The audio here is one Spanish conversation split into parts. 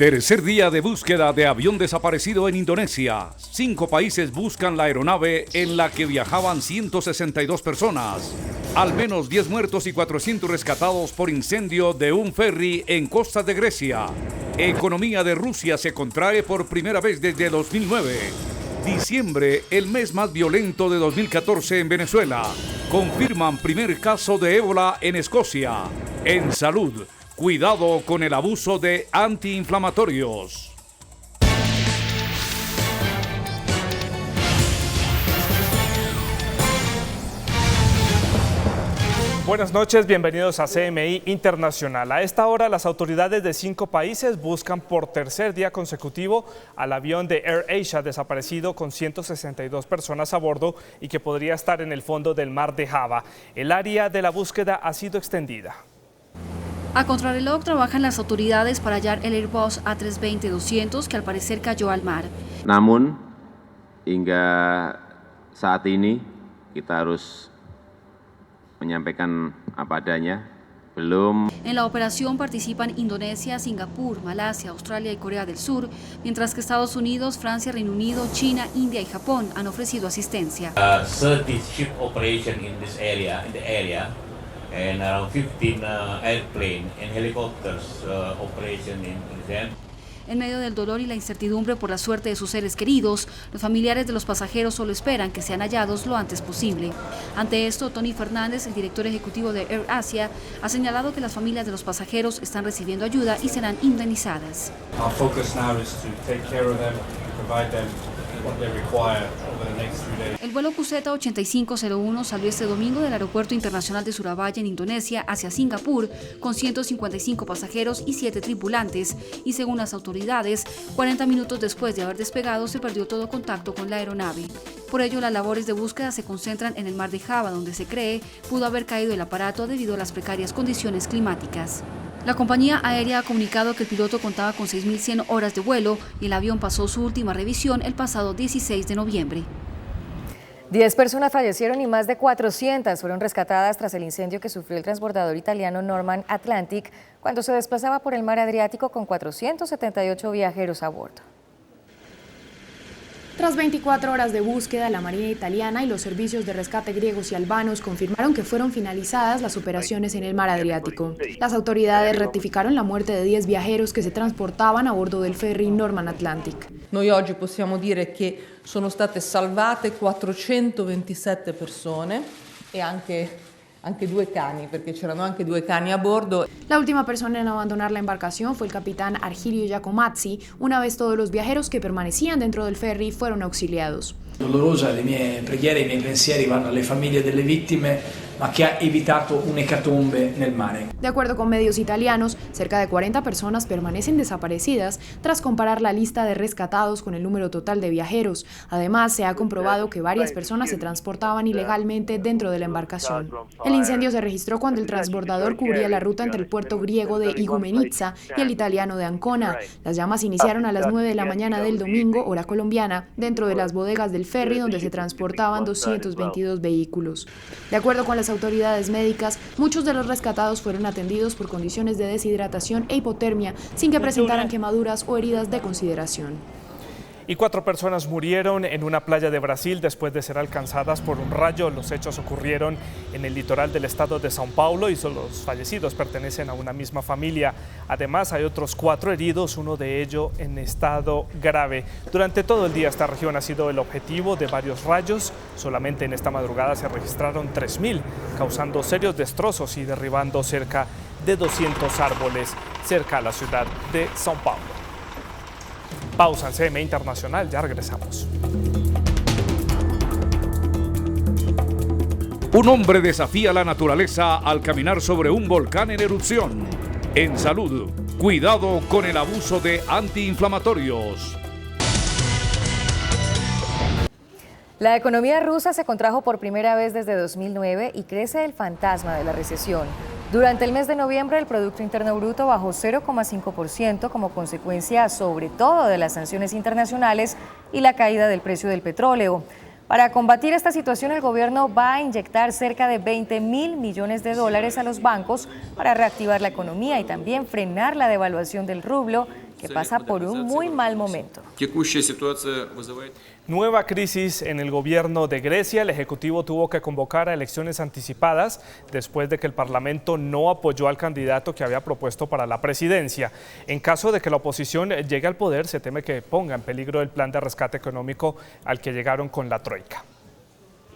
Tercer día de búsqueda de avión desaparecido en Indonesia. 5 países buscan la aeronave en la que viajaban 162 personas. Al menos 10 muertos y 400 rescatados por incendio de un ferry en costa de Grecia. Economía de Rusia se contrae por primera vez desde 2009. Diciembre, el mes más violento de 2014 en Venezuela. Confirman primer caso de ébola en Escocia. En salud, cuidado con el abuso de antiinflamatorios. Buenas noches, bienvenidos a CMI Internacional. A esta hora, las autoridades de 5 países buscan por tercer día consecutivo al avión de AirAsia desaparecido con 162 personas a bordo y que podría estar en el fondo del mar de Java. El área de la búsqueda ha sido extendida. A contrarreloj trabajan las autoridades para hallar el Airbus A320-200 que al parecer cayó al mar. Namun, hingga saat ini kita harus menyampaikan apa adanya. En la operación participan Indonesia, Singapur, Malasia, Australia y Corea del Sur, mientras que Estados Unidos, Francia, Reino Unido, China, India y Japón han ofrecido asistencia. 30 ship operation in this area, and around 15 airplane and helicopters operation in them. En medio del dolor y la incertidumbre por la suerte de sus seres queridos, los familiares de los pasajeros solo esperan que sean hallados lo antes posible. Ante esto, Tony Fernández, el director ejecutivo de AirAsia, ha señalado que las familias de los pasajeros están recibiendo ayuda y serán indemnizadas. Our focus now is to take care of them and provide them what they require over the next 3 days. El vuelo QZ8501 salió este domingo del Aeropuerto Internacional de Surabaya en Indonesia hacia Singapur con 155 pasajeros y 7 tripulantes y según las autoridades, 40 minutos después de haber despegado se perdió todo contacto con la aeronave. Por ello, las labores de búsqueda se concentran en el mar de Java, donde se cree pudo haber caído el aparato debido a las precarias condiciones climáticas. La compañía aérea ha comunicado que el piloto contaba con 6.100 horas de vuelo y el avión pasó su última revisión el pasado 16 de noviembre. 10 personas fallecieron y más de 400 fueron rescatadas tras el incendio que sufrió el transbordador italiano Norman Atlantic cuando se desplazaba por el mar Adriático con 478 viajeros a bordo. Tras 24 horas de búsqueda, la Marina italiana y los servicios de rescate griegos y albanos confirmaron que fueron finalizadas las operaciones en el mar Adriático. Las autoridades ratificaron la muerte de 10 viajeros que se transportaban a bordo del ferry Norman Atlantic. Noi oggi possiamo dire che sono state salvate 427 persone e anche 2 cani, perché c'erano anche 2 cani a bordo. La última persona en abandonar la embarcación fue el capitán Argilio Giacomazzi, una vez todos los viajeros que permanecían dentro del ferry fueron auxiliados. Dolorosa, le mie preghiere, i miei pensieri vanno alle famiglie delle vittime, ma che ha evitato un'ecatombe nel mare. De acuerdo con medios italianos, cerca de 40 personas permanecen desaparecidas tras comparar la lista de rescatados con el número total de viajeros. Además, se ha comprobado que varias personas se transportaban ilegalmente dentro de la embarcación. El incendio se registró cuando el transbordador cubría la ruta entre el puerto griego de Igoumenitsa y el italiano de Ancona. Las llamas iniciaron a las 9 de la mañana del domingo, hora colombiana, dentro de las bodegas del ferry donde se transportaban 222 vehículos. De acuerdo con las autoridades médicas, muchos de los rescatados fueron atendidos por condiciones de deshidratación e hipotermia sin que presentaran quemaduras o heridas de consideración. Y 4 personas murieron en una playa de Brasil después de ser alcanzadas por un rayo. Los hechos ocurrieron en el litoral del estado de São Paulo y los fallecidos pertenecen a una misma familia. Además, hay otros 4 heridos, uno de ellos en estado grave. Durante todo el día esta región ha sido el objetivo de varios rayos. Solamente en esta madrugada se registraron 3.000, causando serios destrozos y derribando cerca de 200 árboles cerca a la ciudad de São Paulo. Pausa en CMI Internacional, ya regresamos. Un hombre desafía la naturaleza al caminar sobre un volcán en erupción. En salud, cuidado con el abuso de antiinflamatorios. La economía rusa se contrajo por primera vez desde 2009 y crece el fantasma de la recesión. Durante el mes de noviembre, el Producto Interno Bruto bajó 0,5% como consecuencia sobre todo de las sanciones internacionales y la caída del precio del petróleo. Para combatir esta situación, el gobierno va a inyectar cerca de $20.000 millones a los bancos para reactivar la economía y también frenar la devaluación del rublo que pasa por un muy mal momento. Nueva crisis en el gobierno de Grecia. El Ejecutivo tuvo que convocar a elecciones anticipadas después de que el Parlamento no apoyó al candidato que había propuesto para la presidencia. En caso de que la oposición llegue al poder, se teme que ponga en peligro el plan de rescate económico al que llegaron con la Troika.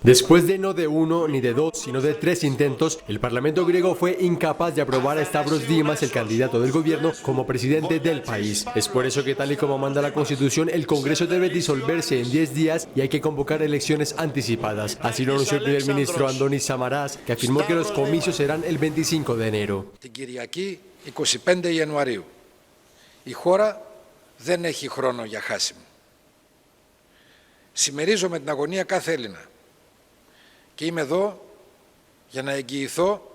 Después de no de uno ni de dos, sino de 3 intentos, el Parlamento griego fue incapaz de aprobar a Stavros Dimas, el candidato del gobierno, como presidente del país. Es por eso que, tal y como manda la Constitución, el Congreso debe disolverse en 10 días y hay que convocar elecciones anticipadas. Así lo anunció el primer ministro Andonis Samaras, que afirmó que los comicios serán el 25 de enero. Την Κυριακή 25 Ιανουαρίου. Η χώρα δεν έχει χρόνο για χάσιμο. Συμμερίζομαι την αγωνία κάθε Έλληνα. Και είμαι εδώ για να εγγυηθώ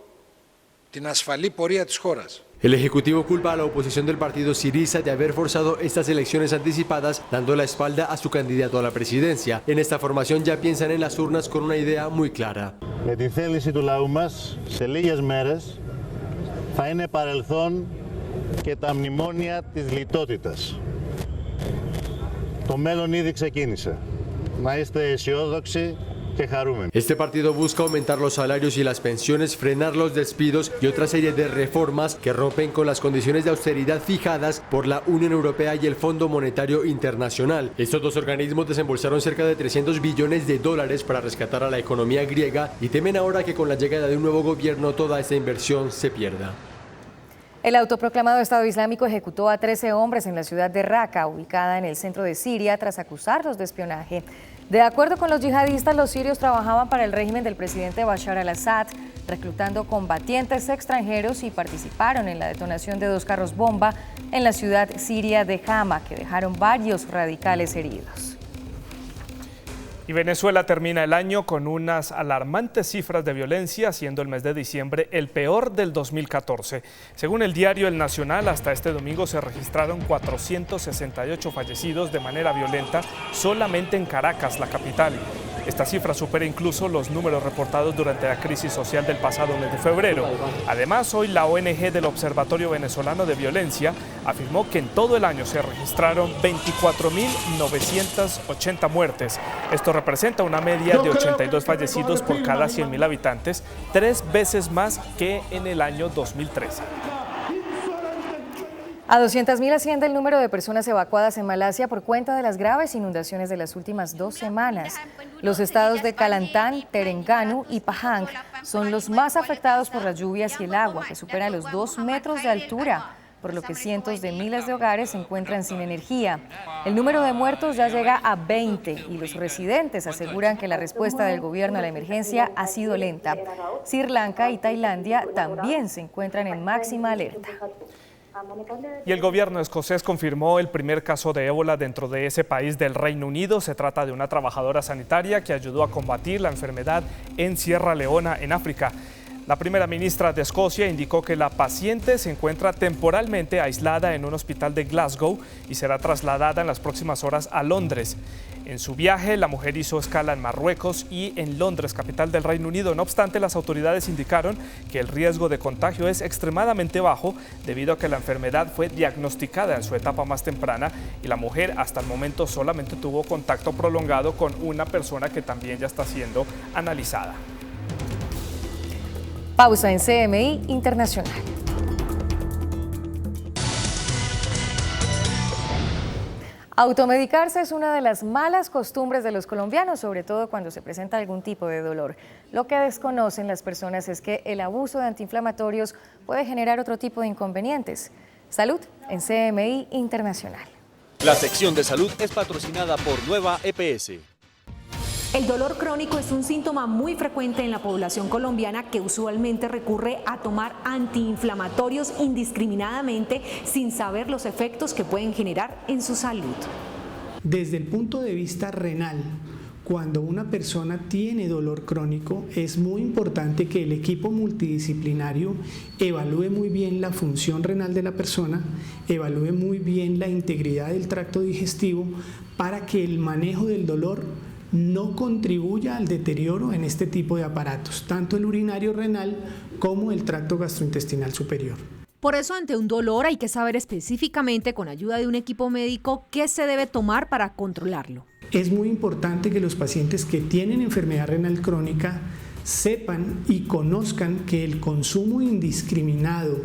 την ασφαλή πορεία της χώρας. El Ejecutivo culpa a la oposición del partido Syriza de haber forzado estas elecciones anticipadas, dando la espalda a su candidato a la presidencia. En esta formación ya piensan en las urnas con una idea muy clara. Με τη θέληση του λαού μας, σε λίγες μέρες θα είναι παρελθόν και τα μνημόνια της λιτότητας. Το μέλλον ήδη ξεκίνησε. Να είστε αισιόδοξοι. Este partido busca aumentar los salarios y las pensiones, frenar los despidos y otra serie de reformas que rompen con las condiciones de austeridad fijadas por la Unión Europea y el Fondo Monetario Internacional. Estos dos organismos desembolsaron cerca de $300 billones para rescatar a la economía griega y temen ahora que con la llegada de un nuevo gobierno toda esta inversión se pierda. El autoproclamado Estado Islámico ejecutó a 13 hombres en la ciudad de Raqqa, ubicada en el centro de Siria, tras acusarlos de espionaje. De acuerdo con los yihadistas, los sirios trabajaban para el régimen del presidente Bashar al-Assad, reclutando combatientes extranjeros y participaron en la detonación de 2 carros bomba en la ciudad siria de Hama, que dejaron varios radicales heridos. Y Venezuela termina el año con unas alarmantes cifras de violencia, siendo el mes de diciembre el peor del 2014. Según el diario El Nacional, hasta este domingo se registraron 468 fallecidos de manera violenta solamente en Caracas, la capital. Esta cifra supera incluso los números reportados durante la crisis social del pasado mes de febrero. Además, hoy la ONG del Observatorio Venezolano de Violencia afirmó que en todo el año se registraron 24.980 muertes. Esto representa una media de 82 fallecidos por cada 100.000 habitantes, 3 veces más que en el año 2013. A 200.000 asciende el número de personas evacuadas en Malasia por cuenta de las graves inundaciones de las últimas 2 semanas. Los estados de Kelantan, Terengganu y Pahang son los más afectados por las lluvias y el agua, que supera los 2 metros de altura, por lo que cientos de miles de hogares se encuentran sin energía. El número de muertos ya llega a 20 y los residentes aseguran que la respuesta del gobierno a la emergencia ha sido lenta. Sri Lanka y Tailandia también se encuentran en máxima alerta. Y el gobierno escocés confirmó el primer caso de ébola dentro de ese país del Reino Unido. Se trata de una trabajadora sanitaria que ayudó a combatir la enfermedad en Sierra Leona, en África. La primera ministra de Escocia indicó que la paciente se encuentra temporalmente aislada en un hospital de Glasgow y será trasladada en las próximas horas a Londres. En su viaje, la mujer hizo escala en Marruecos y en Londres, capital del Reino Unido. No obstante, las autoridades indicaron que el riesgo de contagio es extremadamente bajo debido a que la enfermedad fue diagnosticada en su etapa más temprana y la mujer hasta el momento solamente tuvo contacto prolongado con una persona que también ya está siendo analizada. Pausa en CMI Internacional. Automedicarse es una de las malas costumbres de los colombianos, sobre todo cuando se presenta algún tipo de dolor. Lo que desconocen las personas es que el abuso de antiinflamatorios puede generar otro tipo de inconvenientes. Salud en CMI Internacional. La sección de salud es patrocinada por Nueva EPS. El dolor crónico es un síntoma muy frecuente en la población colombiana que usualmente recurre a tomar antiinflamatorios indiscriminadamente sin saber los efectos que pueden generar en su salud. Desde el punto de vista renal, cuando una persona tiene dolor crónico, es muy importante que el equipo multidisciplinario evalúe muy bien la función renal de la persona, evalúe muy bien la integridad del tracto digestivo para que el manejo del dolor no contribuya al deterioro en este tipo de aparatos, tanto el urinario renal como el tracto gastrointestinal superior. Por eso, ante un dolor hay que saber específicamente, con ayuda de un equipo médico, qué se debe tomar para controlarlo. Es muy importante que los pacientes que tienen enfermedad renal crónica sepan y conozcan que el consumo indiscriminado,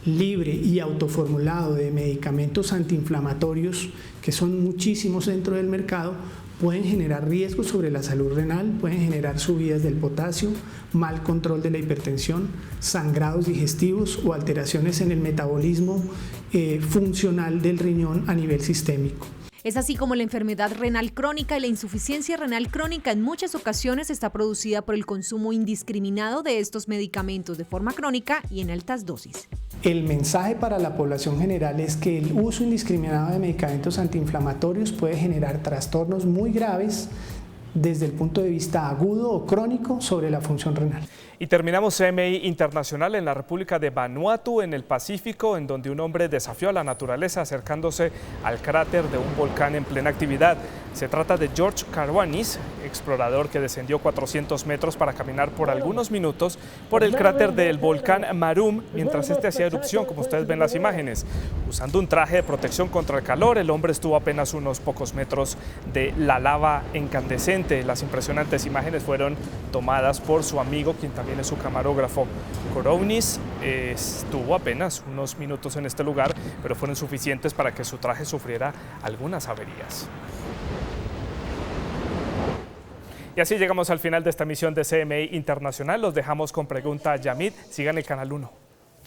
libre y autoformulado de medicamentos antiinflamatorios, que son muchísimos dentro del mercado, pueden generar riesgos sobre la salud renal, pueden generar subidas del potasio, mal control de la hipertensión, sangrados digestivos o alteraciones en el metabolismo funcional del riñón a nivel sistémico. Es así como la enfermedad renal crónica y la insuficiencia renal crónica en muchas ocasiones está producida por el consumo indiscriminado de estos medicamentos de forma crónica y en altas dosis. El mensaje para la población general es que el uso indiscriminado de medicamentos antiinflamatorios puede generar trastornos muy graves desde el punto de vista agudo o crónico sobre la función renal. Y terminamos CMI Internacional en la República de Vanuatu, en el Pacífico, en donde un hombre desafió a la naturaleza acercándose al cráter de un volcán en plena actividad. Se trata de George Karwanis, explorador que descendió 400 metros para caminar por algunos minutos por el cráter del volcán Marum mientras este hacía erupción, como ustedes ven las imágenes. Usando un traje de protección contra el calor, el hombre estuvo a apenas unos pocos metros de la lava incandescente. Las impresionantes imágenes fueron tomadas por su amigo, quien también es su camarógrafo. Karwanis estuvo apenas unos minutos en este lugar, pero fueron suficientes para que su traje sufriera algunas averías. Y así llegamos al final de esta emisión de CMI Internacional. Los dejamos con Pregunta Yamid. Sigan el Canal 1.